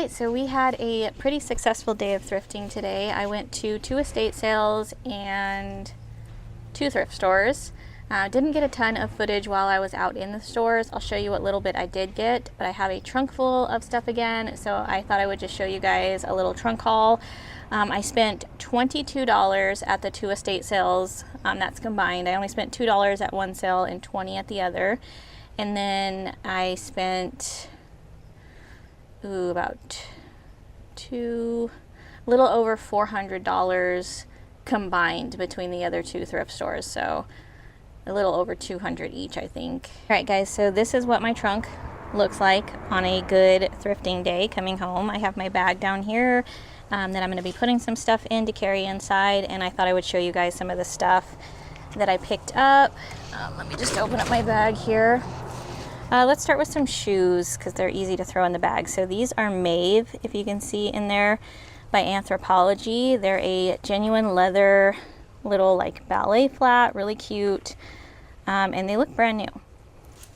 Alright, so we had a pretty successful day of thrifting today. I went to 2 estate sales and 2 thrift stores. Didn't get a ton of footage while I was out in the stores. I'll show you what little bit I did get, but I have a trunk full of stuff again, so I thought I would just show you guys a little trunk haul. I spent $22 at the 2 estate sales. That's combined. I only spent $2 at one sale and $20 at the other. And then I spent about a little over $400 combined between the other 2 thrift stores, so a little over $200 each, I think. All right, guys, so this is what my trunk looks like on a good thrifting day coming home. I have my bag down here that I'm going to be putting some stuff in to carry inside, and I thought I would show you guys some of the stuff that I picked up. Let me just open up my bag here. Let's start with some shoes because they're easy to throw in the bag. So these are Maeve, if you can see in there, by Anthropologie. They're a genuine leather little like ballet flat, really cute, and they look brand new.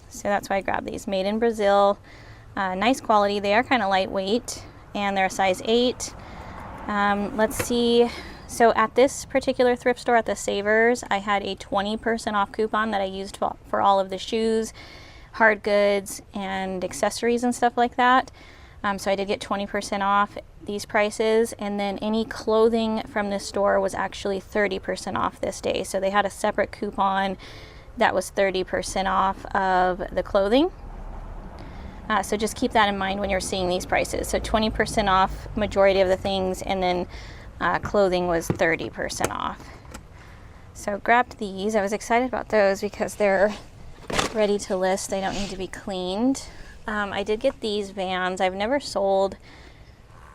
So that's why I grabbed these. Made in Brazil, nice quality. They are kind of lightweight, and they're a size 8. Let's see. So at this particular thrift store, at the Savers, I had a 20% off coupon that I used for all of the shoes, hard goods, and accessories and stuff like that. So I did get 20% off these prices, and then any clothing from this store was actually 30% off this day. So they had a separate coupon that was 30% off of the clothing. So just keep that in mind when you're seeing these prices. So 20% off majority of the things, and then clothing was 30% off. So grabbed these. I was excited about those because they're ready to list. They don't need to be cleaned. I did get these Vans. I've never sold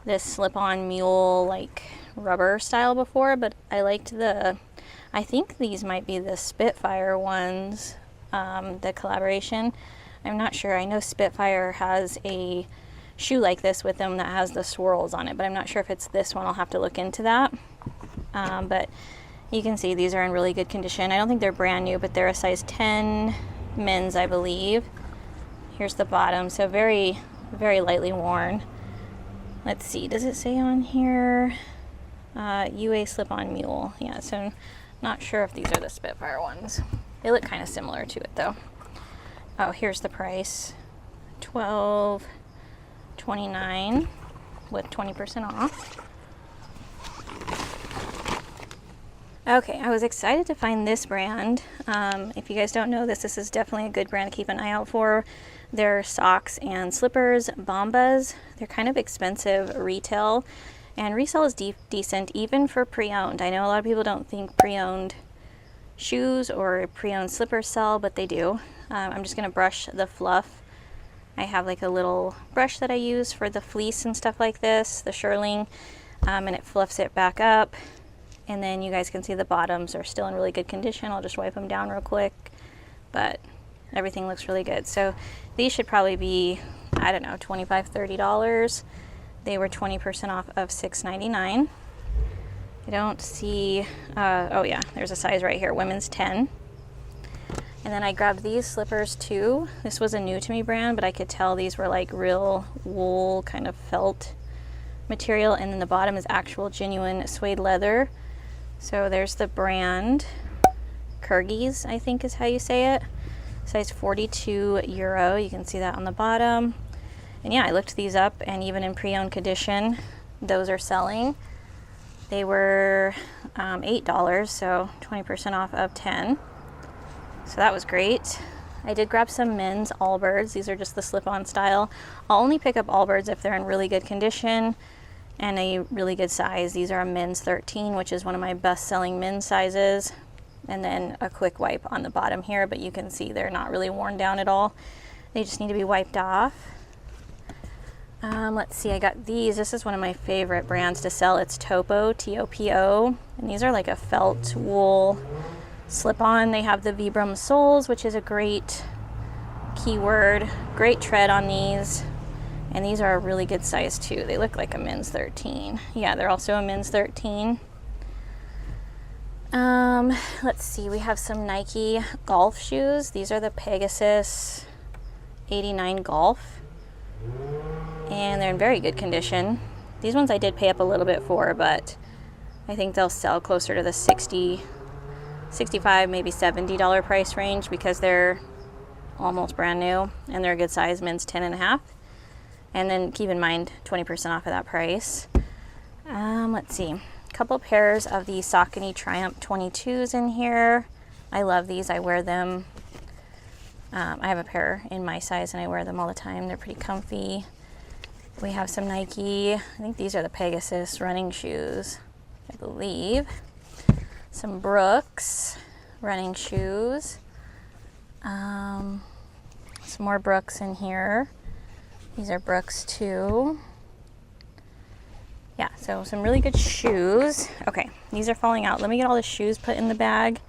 this slip-on mule like rubber style before, but I liked I think these might be the Spitfire ones, the collaboration. I'm not sure. I know Spitfire has a shoe like this with them that has the swirls on it, but I'm not sure if it's this one. I'll have to look into that. But you can see these are in really good condition. I don't think they're brand new, but they're a size 10 men's, I believe. Here's the bottom, so very, very lightly worn. Let's see, does it say on here? UA slip-on mule. Yeah, so not sure if these are the Spitfire ones. They look kind of similar to it though. Oh, here's the price. $12.29 with 20% off. Okay, I was excited to find this brand. If you guys don't know this is definitely a good brand to keep an eye out for. They're socks and slippers, Bombas. They're kind of expensive retail, and resale is decent even for pre-owned. I know a lot of people don't think pre-owned shoes or pre-owned slippers sell, but they do. I'm just gonna brush the fluff. I have like a little brush that I use for the fleece and stuff like this, the shirling, and it fluffs it back up. And then you guys can see the bottoms are still in really good condition. I'll just wipe them down real quick, but everything looks really good. So these should probably be, I don't know, $25, $30. They were 20% off of $6.99. I don't see, oh yeah, there's a size right here, women's 10. And then I grabbed these slippers too. This was a new to me brand, but I could tell these were like real wool kind of felt material, and then the bottom is actual genuine suede leather. So there's the brand, Kyrgyz, I think is how you say it. Size 42 euro. You can see that on the bottom. And yeah, I looked these up, and even in pre-owned condition, those are selling. They were $8, so 20% off of 10. So that was great. I did grab some men's Allbirds. These are just the slip-on style. I'll only pick up Allbirds if they're in really good condition and a really good size. These are a men's 13, which is one of my best-selling men's sizes. And then a quick wipe on the bottom here, but you can see they're not really worn down at all. They just need to be wiped off. Let's see, I got these. This is one of my favorite brands to sell. It's Topo, T-O-P-O. And these are like a felt wool slip-on. They have the Vibram soles, which is a great keyword. Great tread on these. And these are a really good size too. They look like a men's 13. Yeah, they're also a men's 13. Let's see, we have some Nike golf shoes. These are the Pegasus 89 Golf. and they're in very good condition. These ones I did pay up a little bit for, but I think they'll sell closer to the $60, $65, maybe $70 price range because they're almost brand new and they're a good size. Men's 10.5. And then keep in mind 20% off of that price. Let's see, a couple pairs of the Saucony Triumph 22s in here. I love these. I wear them. I have a pair in my size and I wear them all the time. They're pretty comfy. We have some Nike, I think these are the Pegasus running shoes, I believe. Some Brooks running shoes. Some more Brooks in here. These are Brooks too. Yeah, so some really good shoes. Okay, these are falling out. Let me get all the shoes put in the bag.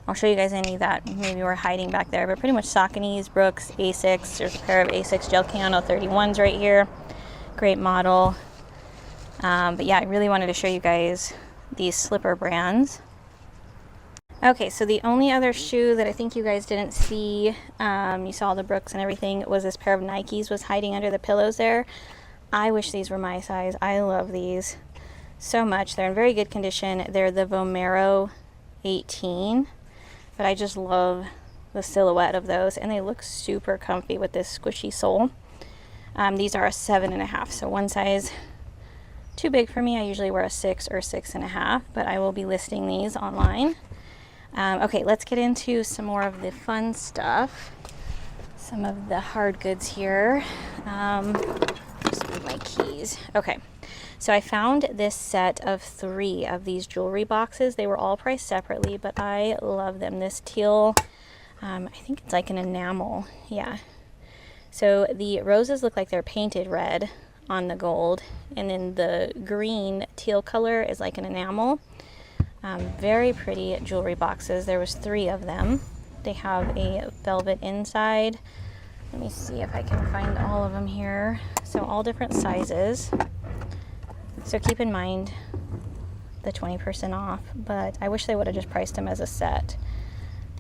I'll show you guys any that maybe were hiding back there, but pretty much Saucony's, Brooks, Asics. There's a pair of Asics Gel Cano 31s right here. Great model. But yeah, I really wanted to show you guys these slipper brands. Okay, so the only other shoe that I think you guys didn't see, you saw the Brooks and everything, was this pair of Nikes was hiding under the pillows there. I wish these were my size. I love these so much. They're in very good condition. They're the Vomero 18, but I just love the silhouette of those, and they look super comfy with this squishy sole. These are a 7.5, so one size too big for me. I usually wear a 6 or 6.5, but I will be listing these online. Okay, let's get into some more of the fun stuff. Some of the hard goods here. Just move my keys. Okay, so I found this set of 3 of these jewelry boxes. They were all priced separately, but I love them. This teal, I think it's like an enamel. Yeah. So the roses look like they're painted red on the gold, and then the green teal color is like an enamel. Very pretty jewelry boxes. There was 3 of them. They have a velvet inside. Let me see if I can find all of them here. So all different sizes. So keep in mind the 20% off, but I wish they would have just priced them as a set.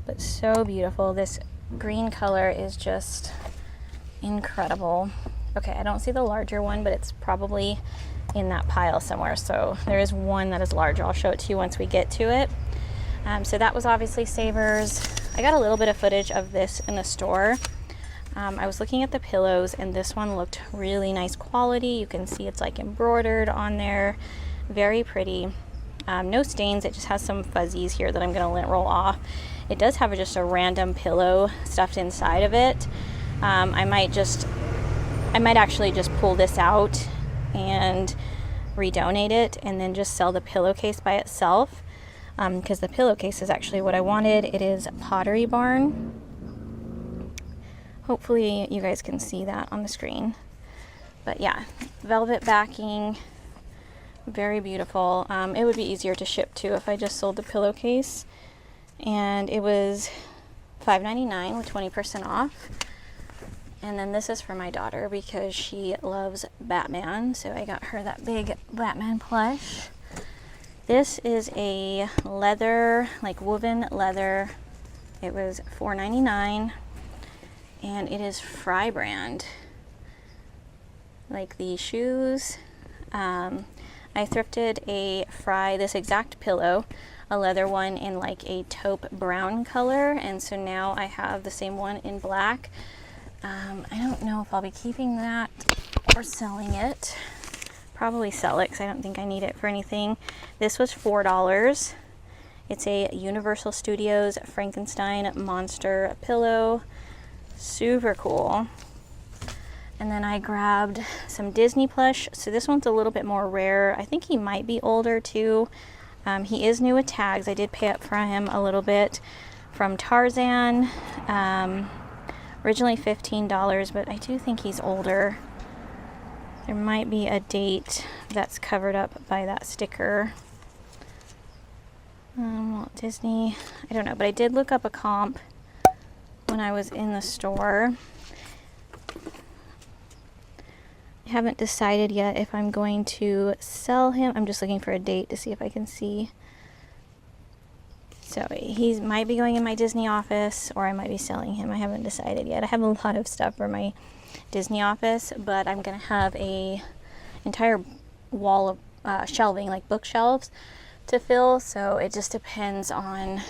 But so beautiful. This green color is just incredible. Okay, I don't see the larger one, but it's probably in that pile somewhere. So there is one that is larger. I'll show it to you once we get to it. So that was obviously Savers. I got a little bit of footage of this in the store. I was looking at the pillows, and this one looked really nice quality. You can see it's like embroidered on there. Very pretty. No stains. It just has some fuzzies here that I'm going to lint roll off. It does have just a random pillow stuffed inside of it. I might actually just pull this out and redonate it and then just sell the pillowcase by itself, because the pillowcase is actually what I wanted. It is Pottery Barn. Hopefully you guys can see that on the screen. But yeah, velvet backing, very beautiful. It would be easier to ship too if I just sold the pillowcase. And it was $5.99 with 20% off. And then this is for my daughter because she loves Batman, so I got her that big Batman plush. This is a leather, like woven leather. It was $4.99, and it is Fry brand. Like the shoes. I thrifted a Fry, this exact pillow, a leather one in like a taupe brown color, and so now I have the same one in black. I don't know if I'll be keeping that or selling it. Probably sell it because I don't think I need it for anything. This was $4. It's a Universal Studios Frankenstein monster pillow. Super cool. And then I grabbed some Disney plush. So this one's a little bit more rare. I think he might be older too. He is new with tags. I did pay up for him a little bit from Tarzan. Originally $15, but I do think he's older. There might be a date that's covered up by that sticker. Walt Disney, I don't know, but I did look up a comp when I was in the store. I haven't decided yet if I'm going to sell him. I'm just looking for a date to see if I can see. So he might be going in my Disney office, or I might be selling him. I haven't decided yet. I have a lot of stuff for my Disney office, but I'm gonna have a entire wall of shelving, like bookshelves, to fill. So it just depends on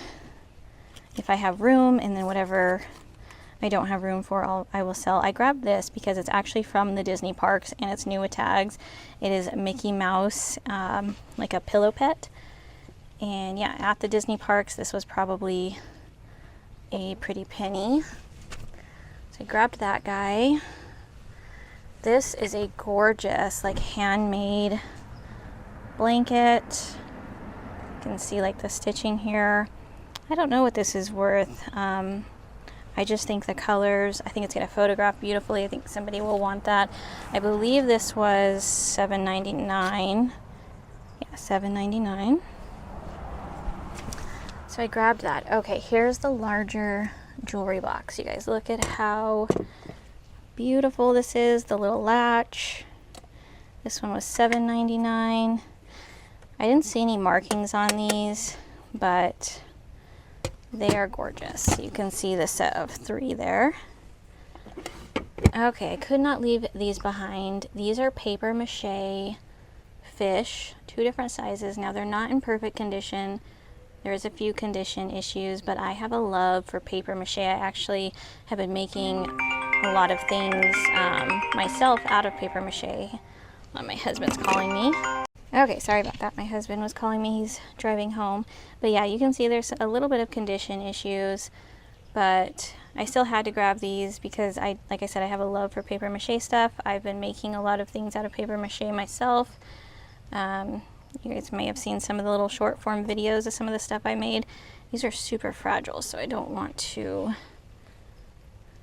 if I have room, and then whatever I don't have room for, I will sell. I grabbed this because it's actually from the Disney parks and it's new with tags. It is Mickey Mouse, like a pillow pet. And yeah, at the Disney parks, this was probably a pretty penny. So I grabbed that guy. This is a gorgeous, like, handmade blanket. You can see like the stitching here. I don't know what this is worth. I just think the colors, I think it's going to photograph beautifully. I think somebody will want that. I believe this was $7.99. Yeah, $7.99. So I grabbed that. Okay, here's the larger jewelry box. You guys, look at how beautiful this is. The little latch. This one was $7.99. I didn't see any markings on these, but they are gorgeous. You can see the set of 3 there. Okay, I could not leave these behind. These are paper mache fish, 2 different sizes. Now they're not in perfect condition. There's a few condition issues, but I have a love for paper mache. I actually have been making a lot of things myself out of paper mache. Oh, my husband's calling me. Okay, sorry about that. My husband was calling me. He's driving home. But yeah, you can see there's a little bit of condition issues, but I still had to grab these because like I said, I have a love for paper mache stuff. I've been making a lot of things out of paper mache myself. You guys may have seen some of the little short form videos of some of the stuff I made. These are super fragile, so I don't want to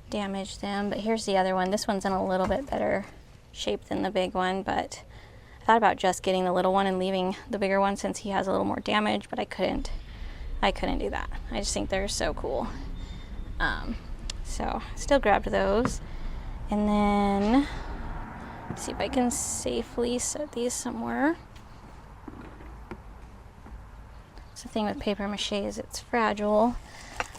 damage them. But here's the other one. This one's in a little bit better shape than the big one, but I thought about just getting the little one and leaving the bigger one since he has a little more damage, but I couldn't do that. I just think they're so cool. So still grabbed those. And then let's see if I can safely set these somewhere. That's the thing with paper mache, is it's fragile.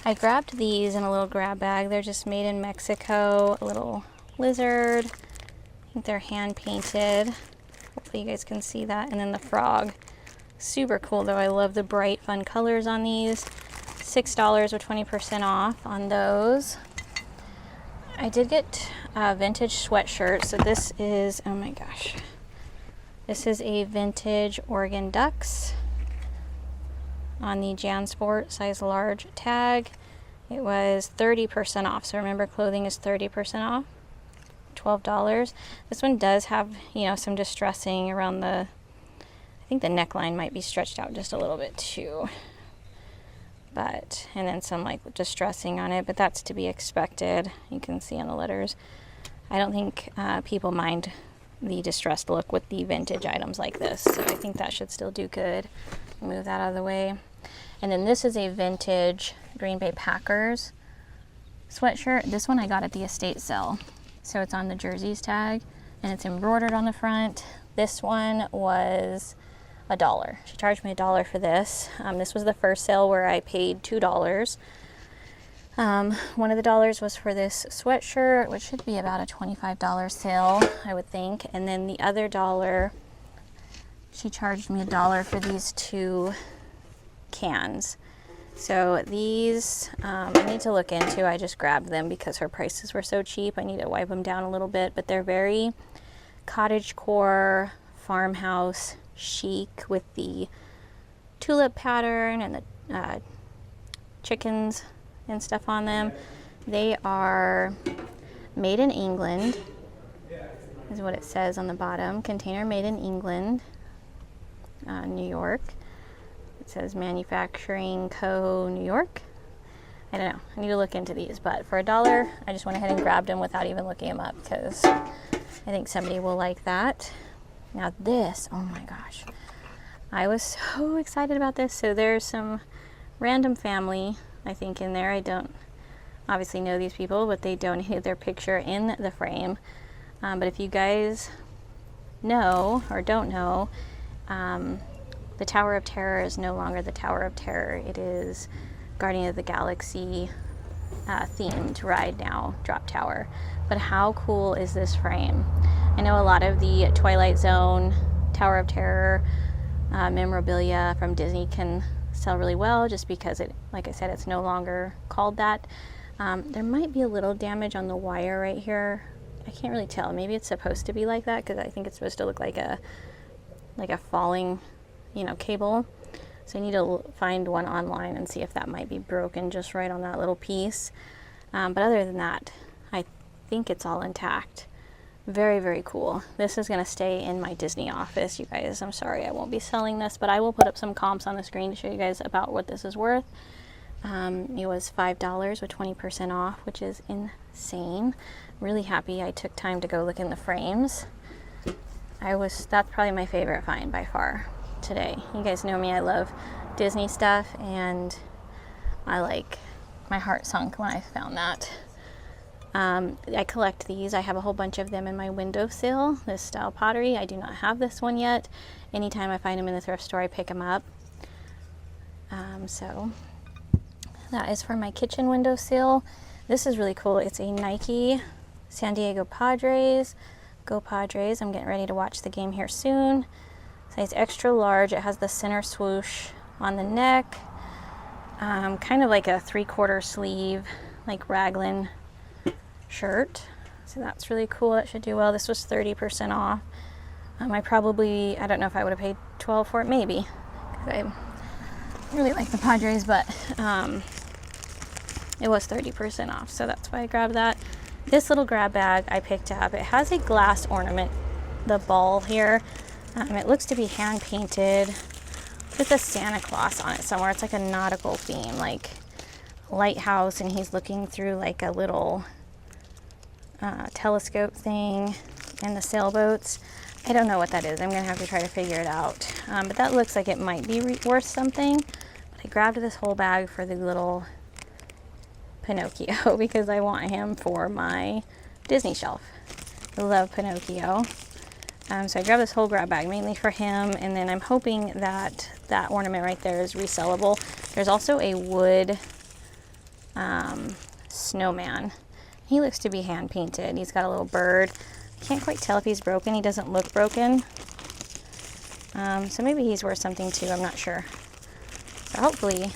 I grabbed these in a little grab bag. They're just made in Mexico. A little lizard. I think they're hand painted. Hopefully you guys can see that. And then the frog. Super cool though. I love the bright, fun colors on these. $6 or 20% off on those. I did get a vintage sweatshirt. So this is, oh my gosh. This is a vintage Oregon Ducks on the JanSport size large tag. It was 30% off. So remember, clothing is 30% off. $12. This one does have, you know, some distressing around the, I think the neckline might be stretched out just a little bit too. But, and then some like distressing on it, but that's to be expected. You can see on the letters. I don't think people mind the distressed look with the vintage items like this. So I think that should still do good. Move that out of the way. And then this is a vintage Green Bay Packers sweatshirt. This one I got at the estate sale. So it's on the jerseys tag and it's embroidered on the front. This one was $1. She charged me $1 for this. This was the first sale where I paid $2. One of the dollars was for this sweatshirt, which should be about a $25 sale, I would think. And then the other $1, she charged me $1 for these 2 cans. So these I need to look into. I just grabbed them because her prices were so cheap. I need to wipe them down a little bit, but they're very cottagecore, farmhouse chic with the tulip pattern and the chickens and stuff on them. They are made in England, is what it says on the bottom. Container made in England, New York. It says Manufacturing Co. New York. I don't know. I need to look into these, but for $1, I just went ahead and grabbed them without even looking them up because I think somebody will like that. Now this, oh my gosh. I was so excited about this. So there's some random family, I think, in there. I don't obviously know these people, but they donated their picture in the frame. But if you guys know or don't know, the Tower of Terror is no longer the Tower of Terror. It is Guardian of the Galaxy themed ride now, Drop Tower. but how cool is this frame? I know a lot of the Twilight Zone, Tower of Terror memorabilia from Disney can sell really well just because it, like I said, it's no longer called that. There might be a little damage on the wire right here. I can't really tell. Maybe it's supposed to be like that because I think it's supposed to look like a falling, you know, cable. So I need to find one online and see if that might be broken just right on that little piece. But other than that, I think it's all intact. Very, very cool. This is going to stay in my Disney office, you guys. I'm sorry I won't be selling this, but I will put up some comps on the screen to show you guys about what this is worth. It was $5 with 20% off, which is insane. Really happy I took time to go look in the frames. That's probably my favorite find by far today. You guys know me, I love Disney stuff, and my heart sunk when I found that. I collect these. I have a whole bunch of them in my windowsill, this style pottery. I do not have this one yet. Anytime I find them in the thrift store, I pick them up. So that is for my kitchen windowsill. This is really cool. It's a Nike San Diego Padres. Go Padres. I'm getting ready to watch the game here soon. Size extra large. It has the center swoosh on the neck. Kind of like a 3/4 sleeve, like raglan shirt. So that's really cool. That should do well. This was 30% off. I don't know if I would have paid $12 for it, maybe. I really like the Padres, but it was 30% off, so that's why I grabbed that. This little grab bag I picked up. It has a glass ornament, the ball here. It looks to be hand painted with a Santa Claus on it somewhere. It's like a nautical theme, like lighthouse, and he's looking through like a little telescope thing, and the sailboats. I don't know what that is. I'm gonna have to try to figure it out. But that looks like it might be worth something. But I grabbed this whole bag for the little Pinocchio because I want him for my Disney shelf. I love Pinocchio. So I grabbed this whole grab bag mainly for him, and then I'm hoping that that ornament right there is resellable. There's also a wood snowman. He looks to be hand painted. He's got a little bird. I can't quite tell if he's broken. He doesn't look broken. So maybe he's worth something too. I'm not sure. So hopefully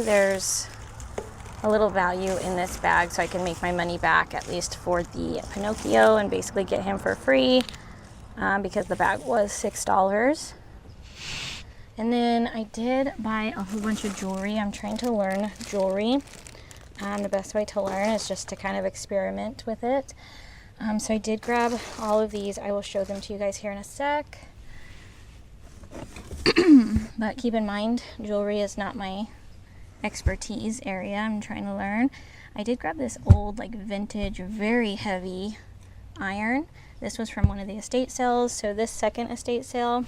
there's a little value in this bag so I can make my money back, at least for the Pinocchio, and basically get him for free because the bag was $6. And then I did buy a whole bunch of jewelry. I'm trying to learn jewelry. The best way to learn is just to kind of experiment with it. So I did grab all of these. I will show them to you guys here in a sec. But keep in mind, jewelry is not my expertise area. I'm trying to learn. I did grab this old, like vintage, very heavy iron. This was from one of the estate sales. So this second estate sale,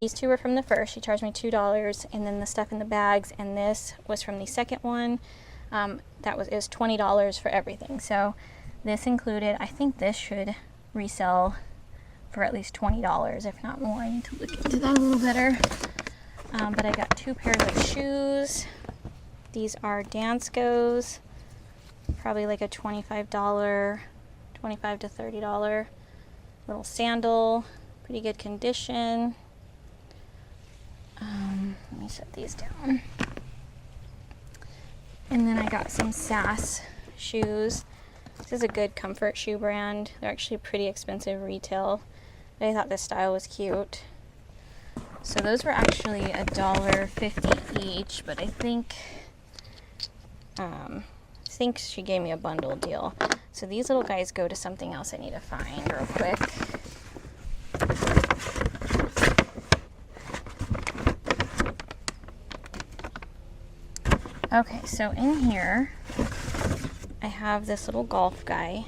these two were from the first. She charged me $2, and then the stuff in the bags, and this was from the second one. It was $20 for everything. So this included, I think this should resell for at least $20, if not more. I need to look into that a little better. But I got 2 pairs of shoes. These are Danskos, probably like a $25 to $30 little sandal, pretty good condition. Let me set these down. And then I got some SAS shoes. This is a good comfort shoe brand. They're actually pretty expensive retail, but I thought this style was cute. So those were actually $1.50 each, but I think she gave me a bundle deal. So these little guys go to something else I need to find real quick. Okay, so in here, I have this little golf guy,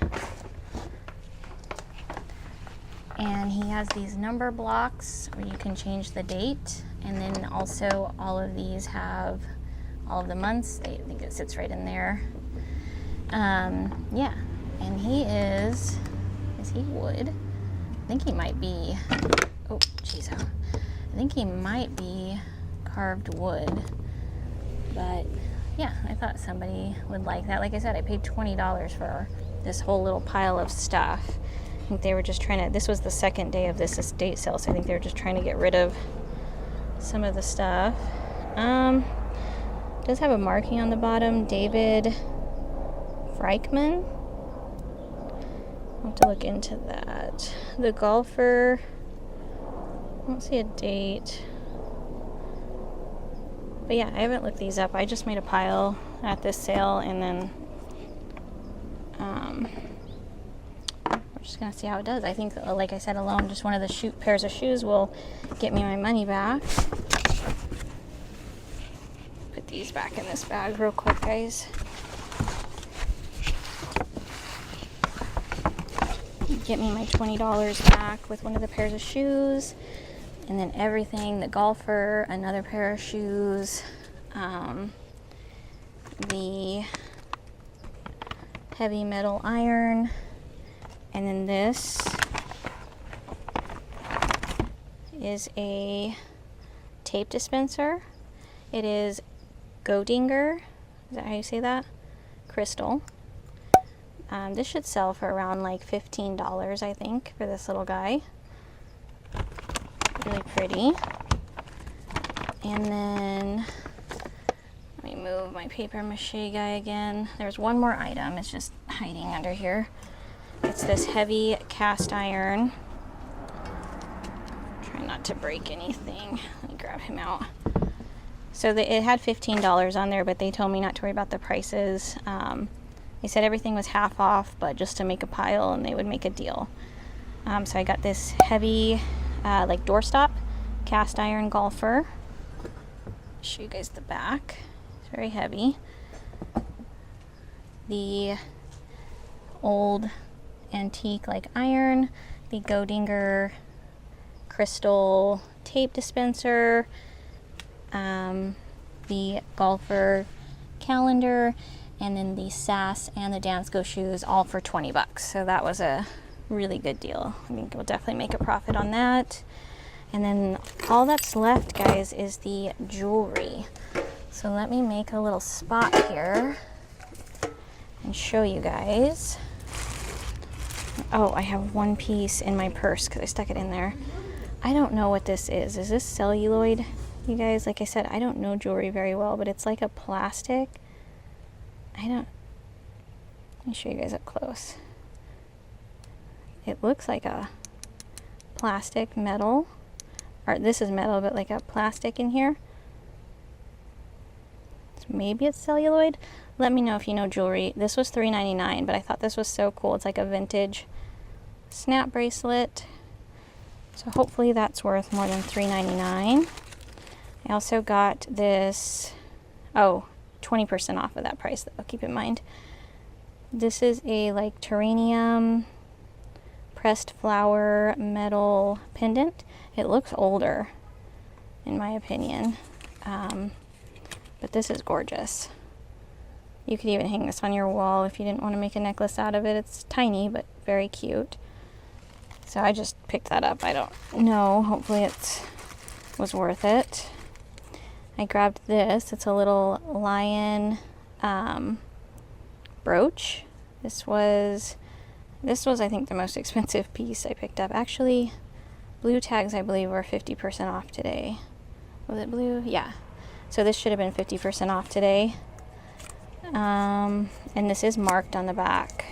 and he has these number blocks where you can change the date, and then also all of these have all of the months. I think it sits right in there. Yeah, and he is he wood? I think he might be, oh, jeez, I think he might be carved wood, but yeah, I thought somebody would like that. Like I said, I paid $20 for this whole little pile of stuff. I think they were just trying to, this was the second day of this estate sale, so I think they were just trying to get rid of some of the stuff. Does have a marking on the bottom, David Freichman. I'll have to look into that. The golfer, I don't see a date. But yeah, I haven't looked these up. I just made a pile at this sale, and then we're just gonna see how it does. I think, like I said, alone, just one of the pairs of shoes will get me my money back. Put these back in this bag real quick, guys. Get me my $20 back with one of the pairs of shoes. And then everything, the golfer, another pair of shoes, the heavy metal iron, and then this is a tape dispenser. It is Godinger, is that how you say that? Crystal. This should sell for around like $15, I think, for this little guy. Really pretty. And then let me move my paper mache guy again. There's one more item. It's just hiding under here. It's this heavy cast iron. Try not to break anything. Let me grab him out. So it had $15 on there, but they told me not to worry about the prices. They said everything was half off, but just to make a pile, and they would make a deal. So I got this heavy like doorstop cast iron golfer. Show you guys the back. It's very heavy. The old antique like iron, the Godinger crystal tape dispenser, the golfer calendar, and then the SAS and the Dance Go shoes, all for 20 bucks. So that was a really good deal. I think we'll definitely make a profit on that. And then all that's left, guys, is the jewelry. So let me make a little spot here and show you guys. Oh, I have one piece in my purse because I stuck it in there. I don't know what this is. Is this celluloid, you guys? Like I said, I don't know jewelry very well, but it's like a plastic. Let me show you guys up close. It looks like a plastic metal, or this is metal, but like a plastic in here. So maybe it's celluloid. Let me know if you know jewelry. This was $3.99, but I thought this was so cool. It's like a vintage snap bracelet. So hopefully that's worth more than $3.99. I also got this, 20% off of that price though, keep in mind. This is a like terranium pressed flower metal pendant. It looks older in my opinion, but this is gorgeous. You could even hang this on your wall if you didn't want to make a necklace out of it. It's tiny but very cute. So I just picked that up. I don't know, hopefully it was worth it. I grabbed this. It's a little lion brooch. This was I think the most expensive piece I picked up. Actually, blue tags I believe were 50% off today. Was it blue? Yeah. So this should have been 50% off today. And this is marked on the back,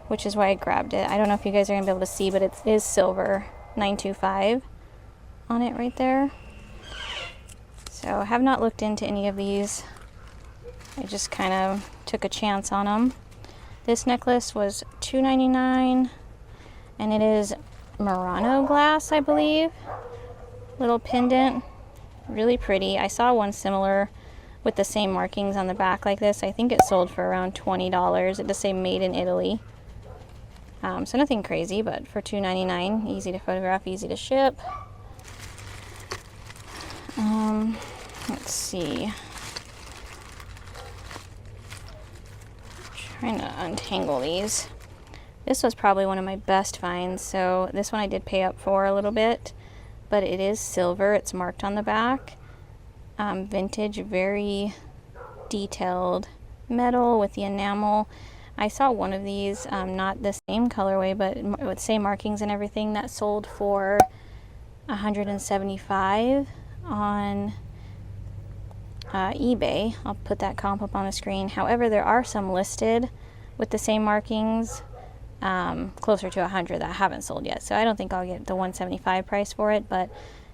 which is why I grabbed it. I don't know if you guys are gonna be able to see, but it is silver 925 on it right there. So I have not looked into any of these. I just kind of took a chance on them. This necklace was $2.99, and it is Murano glass, I believe. Little pendant, really pretty. I saw one similar with the same markings on the back like this. I think it sold for around $20. It does say made in Italy. So nothing crazy, but for $2.99, easy to photograph, easy to ship. Let's see. Trying to untangle these. This was probably one of my best finds. So this one I did pay up for a little bit, but it is silver. It's marked on the back. Vintage, very detailed metal with the enamel. I saw one of these, not the same colorway, but with same markings and everything, that sold for $175 on eBay. I'll put that comp up on the screen. However, there are some listed with the same markings, closer to 100 that haven't sold yet. So I don't think I'll get the 175 price for it, but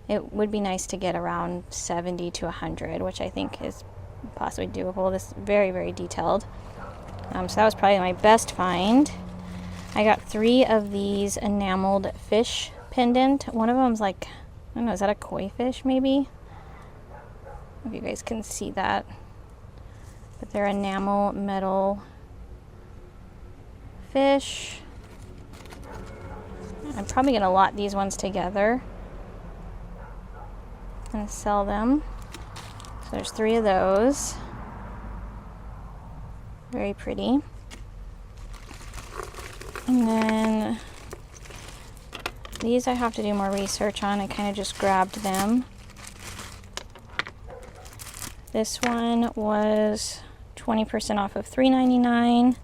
it would be nice to get around 70 to 100, which I think is possibly doable. This is very, very detailed. So that was probably my best find. I got 3 of these enameled fish pendant. One of them's like, I don't know, is that a koi fish maybe? I don't know if you guys can see that. But they're enamel metal fish. I'm probably going to lot these ones together and sell them. So there's 3 of those. Very pretty. And then these I have to do more research on. I kind of just grabbed them. This one was 20% off of $3.99.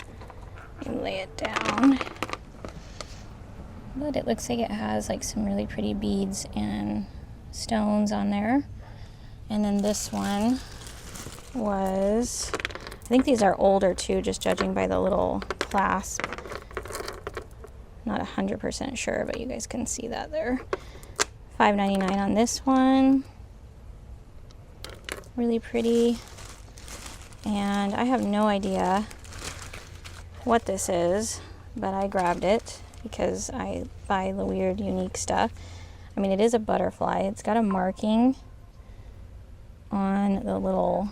Lay it down. But it looks like it has like some really pretty beads and stones on there. And then this one was, I think these are older too, just judging by the little clasp. Not 100% sure, but you guys can see that there. $5.99 on this one. Really pretty. And I have no idea what this is, but I grabbed it because I buy the weird, unique stuff. I mean, it is a butterfly. It's got a marking on the little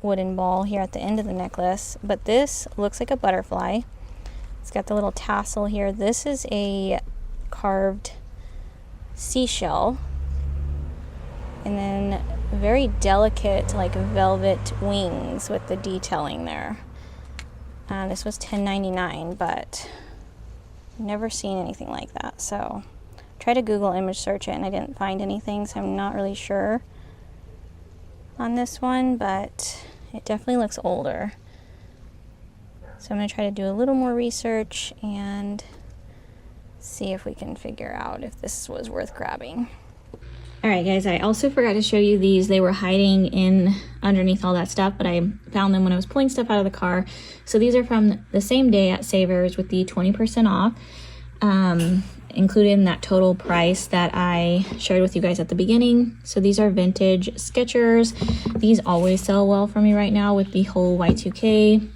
wooden ball here at the end of the necklace, but this looks like a butterfly. It's got the little tassel here. This is a carved seashell, and then very delicate like velvet wings with the detailing there. This was $10.99, but never seen anything like that. So tried to Google image search it and I didn't find anything, so I'm not really sure on this one, but it definitely looks older. So I'm going to try to do a little more research and see if we can figure out if this was worth grabbing. Alright guys, I also forgot to show you these. They were hiding in underneath all that stuff, but I found them when I was pulling stuff out of the car. So these are from the same day at Savers with the 20% off, included in that total price that I shared with you guys at the beginning. So these are vintage Skechers. These always sell well for me right now with the whole Y2K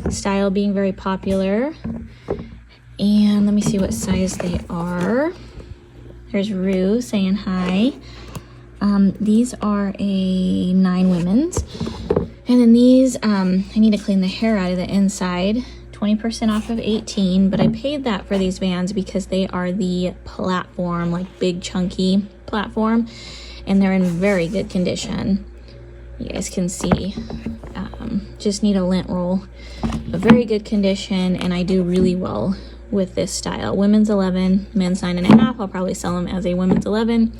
style being very popular. And let me see what size they are. There's Rue saying hi. These are a 9 women's. And then these, I need to clean the hair out of the inside. 20% off of 18, but I paid that for these Vans because they are the platform, like big chunky platform, and they're in very good condition. You guys can see, just need a lint roll, but very good condition, and I do really well with this style. Women's 11, men's 9.5. I'll probably sell them as a women's 11,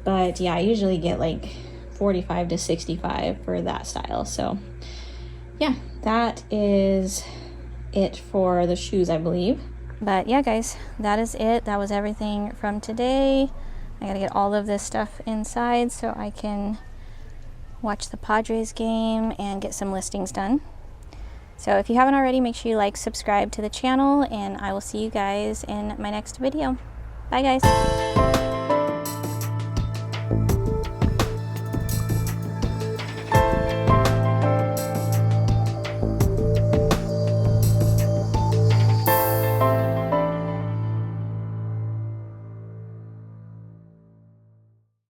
but yeah, I usually get like 45 to 65 for that style. So yeah, that is it for the shoes, I believe. But yeah guys, that is it. That was everything from today. I gotta get all of this stuff inside so I can watch the Padres game and get some listings done. So if you haven't already, make sure you like, subscribe to the channel, and I will see you guys in my next video. Bye guys.